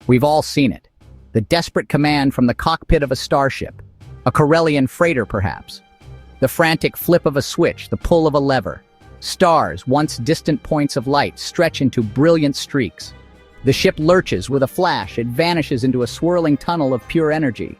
We've all seen it. The desperate command from the cockpit of a starship, a Corellian freighter perhaps. The frantic flip of a switch, the pull of a lever. Stars, once distant points of light, stretch into brilliant streaks. The ship lurches with a flash, it vanishes into a swirling tunnel of pure energy.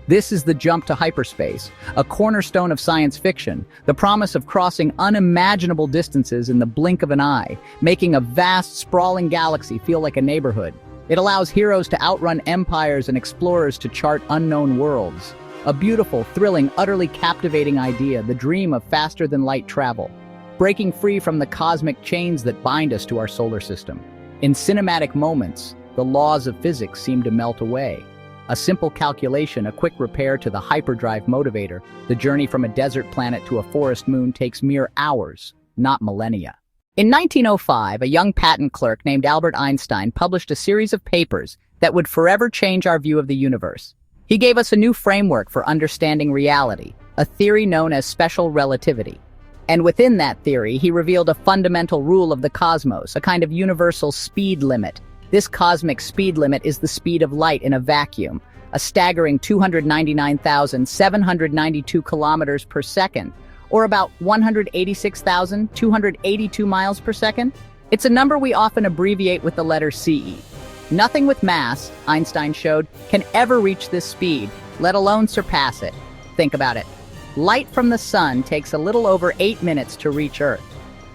This is the jump to hyperspace, a cornerstone of science fiction, the promise of crossing unimaginable distances in the blink of an eye, making a vast, sprawling galaxy feel like a neighborhood. It allows heroes to outrun empires and explorers to chart unknown worlds. A beautiful, thrilling, utterly captivating idea, the dream of faster-than-light travel, breaking free from the cosmic chains that bind us to our solar system. In cinematic moments, the laws of physics seem to melt away. A simple calculation, a quick repair to the hyperdrive motivator, the journey from a desert planet to a forest moon takes mere hours, not millennia. In 1905, a young patent clerk named Albert Einstein published a series of papers that would forever change our view of the universe. He gave us a new framework for understanding reality, a theory known as special relativity. And within that theory, he revealed a fundamental rule of the cosmos, a kind of universal speed limit. This cosmic speed limit is the speed of light in a vacuum, a staggering 299,792 kilometers per second, or about 186,282 miles per second. It's a number we often abbreviate with the letter CE. Nothing with mass, Einstein showed, can ever reach this speed, let alone surpass it. Think about it. Light from the sun takes a little over 8 minutes to reach Earth.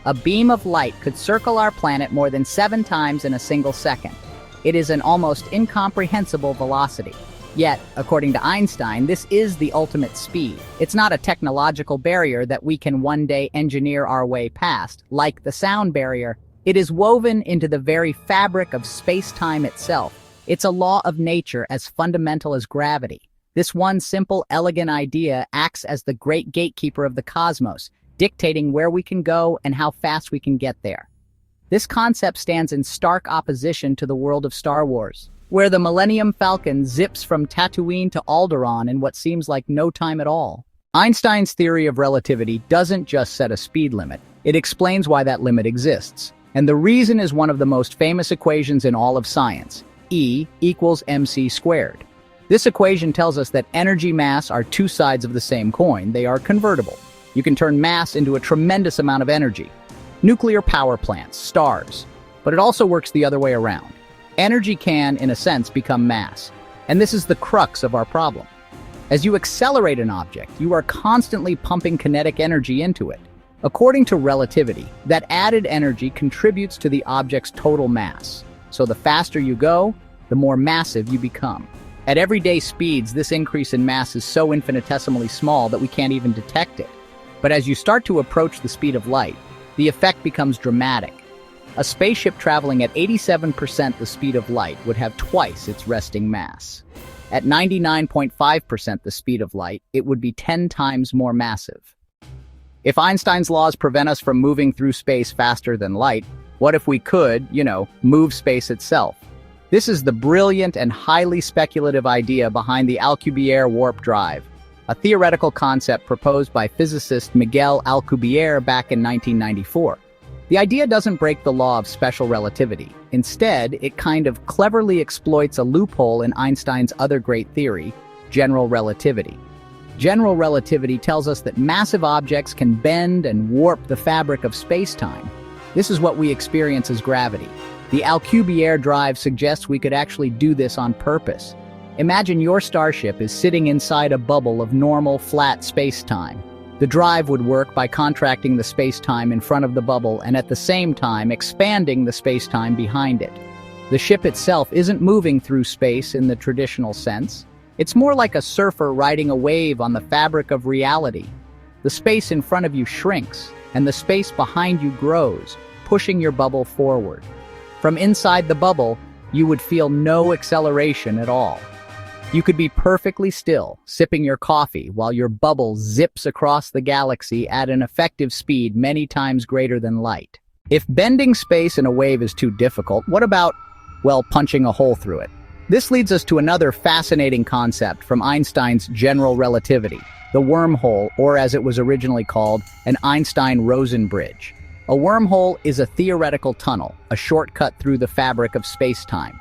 A beam of light could circle our planet more than 7 times in a single second. It is an almost incomprehensible velocity. Yet, according to Einstein, this is the ultimate speed. It's not a technological barrier that we can one day engineer our way past, like the sound barrier. It is woven into the very fabric of space-time itself. It's a law of nature as fundamental as gravity. This one simple, elegant idea acts as the great gatekeeper of the cosmos, dictating where we can go and how fast we can get there. This concept stands in stark opposition to the world of Star Wars, where the Millennium Falcon zips from Tatooine to Alderaan in what seems like no time at all. Einstein's theory of relativity doesn't just set a speed limit, it explains why that limit exists. And the reason is one of the most famous equations in all of science, E equals mc squared. This equation tells us that energy mass are two sides of the same coin, they are convertible. You can turn mass into a tremendous amount of energy. Nuclear power plants, stars. But it also works the other way around. Energy can, in a sense, become mass. And this is the crux of our problem. As you accelerate an object, you are constantly pumping kinetic energy into it. According to relativity, that added energy contributes to the object's total mass. So the faster you go, the more massive you become. At everyday speeds, this increase in mass is so infinitesimally small that we can't even detect it. But as you start to approach the speed of light, the effect becomes dramatic. A spaceship traveling at 87% the speed of light would have twice its resting mass. At 99.5% the speed of light, it would be 10 times more massive. If Einstein's laws prevent us from moving through space faster than light, what if we could, move space itself? This is the brilliant and highly speculative idea behind the Alcubierre warp drive, a theoretical concept proposed by physicist Miguel Alcubierre back in 1994. The idea doesn't break the law of special relativity. Instead, it kind of cleverly exploits a loophole in Einstein's other great theory, general relativity. General relativity tells us that massive objects can bend and warp the fabric of space-time. This is what we experience as gravity. The Alcubierre drive suggests we could actually do this on purpose. Imagine your starship is sitting inside a bubble of normal, flat space-time. The drive would work by contracting the space-time in front of the bubble and at the same time expanding the space-time behind it. The ship itself isn't moving through space in the traditional sense. It's more like a surfer riding a wave on the fabric of reality. The space in front of you shrinks, and the space behind you grows, pushing your bubble forward. From inside the bubble, you would feel no acceleration at all. You could be perfectly still, sipping your coffee while your bubble zips across the galaxy at an effective speed many times greater than light. If bending space in a wave is too difficult, what about, punching a hole through it? This leads us to another fascinating concept from Einstein's general relativity, the wormhole, or as it was originally called, an Einstein-Rosen bridge. A wormhole is a theoretical tunnel, a shortcut through the fabric of space-time.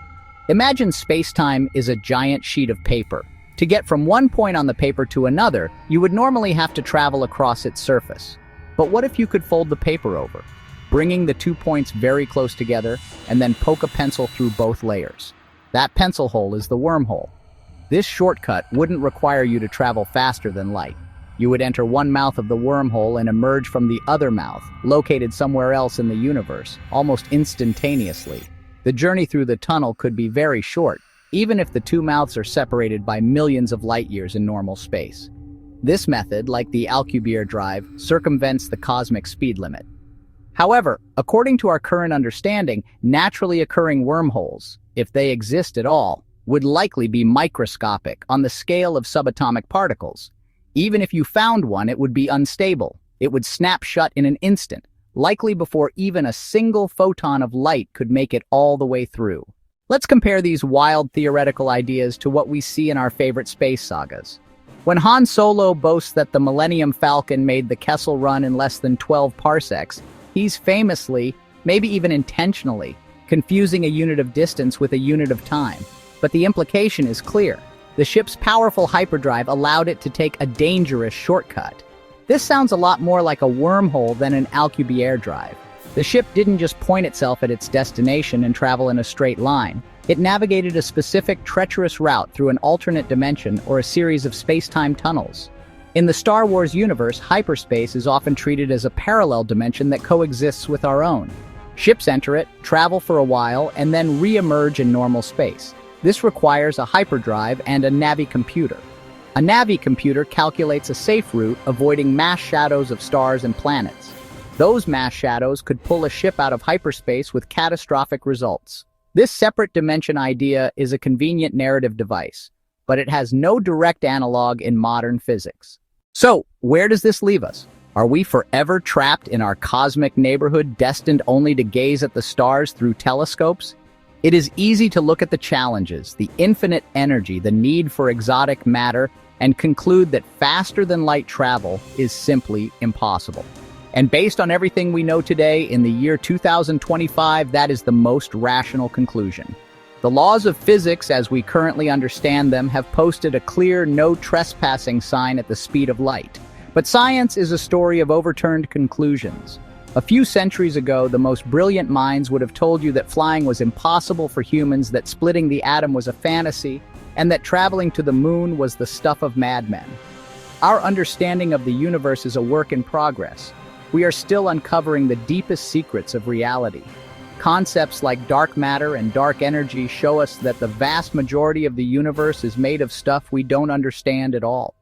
Imagine space-time is a giant sheet of paper. To get from one point on the paper to another, you would normally have to travel across its surface. But what if you could fold the paper over, bringing the 2 points very close together, and then poke a pencil through both layers? That pencil hole is the wormhole. This shortcut wouldn't require you to travel faster than light. You would enter one mouth of the wormhole and emerge from the other mouth, located somewhere else in the universe, almost instantaneously. The journey through the tunnel could be very short, even if the two mouths are separated by millions of light years in normal space. This method, like the Alcubierre drive, circumvents the cosmic speed limit. However, according to our current understanding, naturally occurring wormholes, if they exist at all, would likely be microscopic on the scale of subatomic particles. Even if you found one, it would be unstable. It would snap shut in an instant, likely before even a single photon of light could make it all the way through. Let's compare these wild theoretical ideas to what we see in our favorite space sagas. When Han Solo boasts that the Millennium Falcon made the Kessel Run in less than 12 parsecs, he's famously, maybe even intentionally, confusing a unit of distance with a unit of time. But the implication is clear. The ship's powerful hyperdrive allowed it to take a dangerous shortcut. This sounds a lot more like a wormhole than an Alcubierre drive. The ship didn't just point itself at its destination and travel in a straight line. It navigated a specific treacherous route through an alternate dimension or a series of space-time tunnels. In the Star Wars universe, hyperspace is often treated as a parallel dimension that coexists with our own. Ships enter it, travel for a while, and then re-emerge in normal space. This requires a hyperdrive and a navicomputer. A navicomputer calculates a safe route, avoiding mass shadows of stars and planets. Those mass shadows could pull a ship out of hyperspace with catastrophic results. This separate dimension idea is a convenient narrative device, but it has no direct analog in modern physics. So, where does this leave us? Are we forever trapped in our cosmic neighborhood, destined only to gaze at the stars through telescopes? It is easy to look at the challenges, the infinite energy, the need for exotic matter, and conclude that faster-than-light travel is simply impossible. And based on everything we know today, in the year 2025, that is the most rational conclusion. The laws of physics, as we currently understand them, have posted a clear no trespassing sign at the speed of light. But science is a story of overturned conclusions. A few centuries ago, the most brilliant minds would have told you that flying was impossible for humans, that splitting the atom was a fantasy, and that traveling to the moon was the stuff of madmen. Our understanding of the universe is a work in progress. We are still uncovering the deepest secrets of reality. Concepts like dark matter and dark energy show us that the vast majority of the universe is made of stuff we don't understand at all.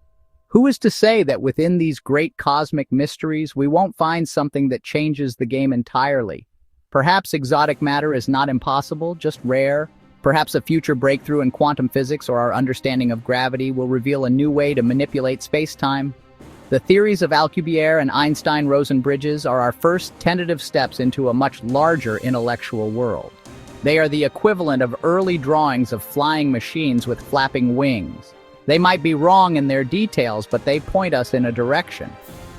Who is to say that within these great cosmic mysteries we won't find something that changes the game entirely? Perhaps exotic matter is not impossible, just rare. Perhaps a future breakthrough in quantum physics or our understanding of gravity will reveal a new way to manipulate space-time. The theories of Alcubierre and Einstein-Rosen bridges are our first tentative steps into a much larger intellectual world. They are the equivalent of early drawings of flying machines with flapping wings. They might be wrong in their details, but they point us in a direction.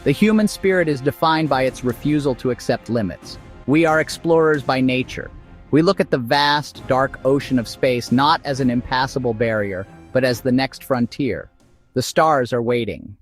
The human spirit is defined by its refusal to accept limits. We are explorers by nature. We look at the vast, dark ocean of space not as an impassable barrier, but as the next frontier. The stars are waiting.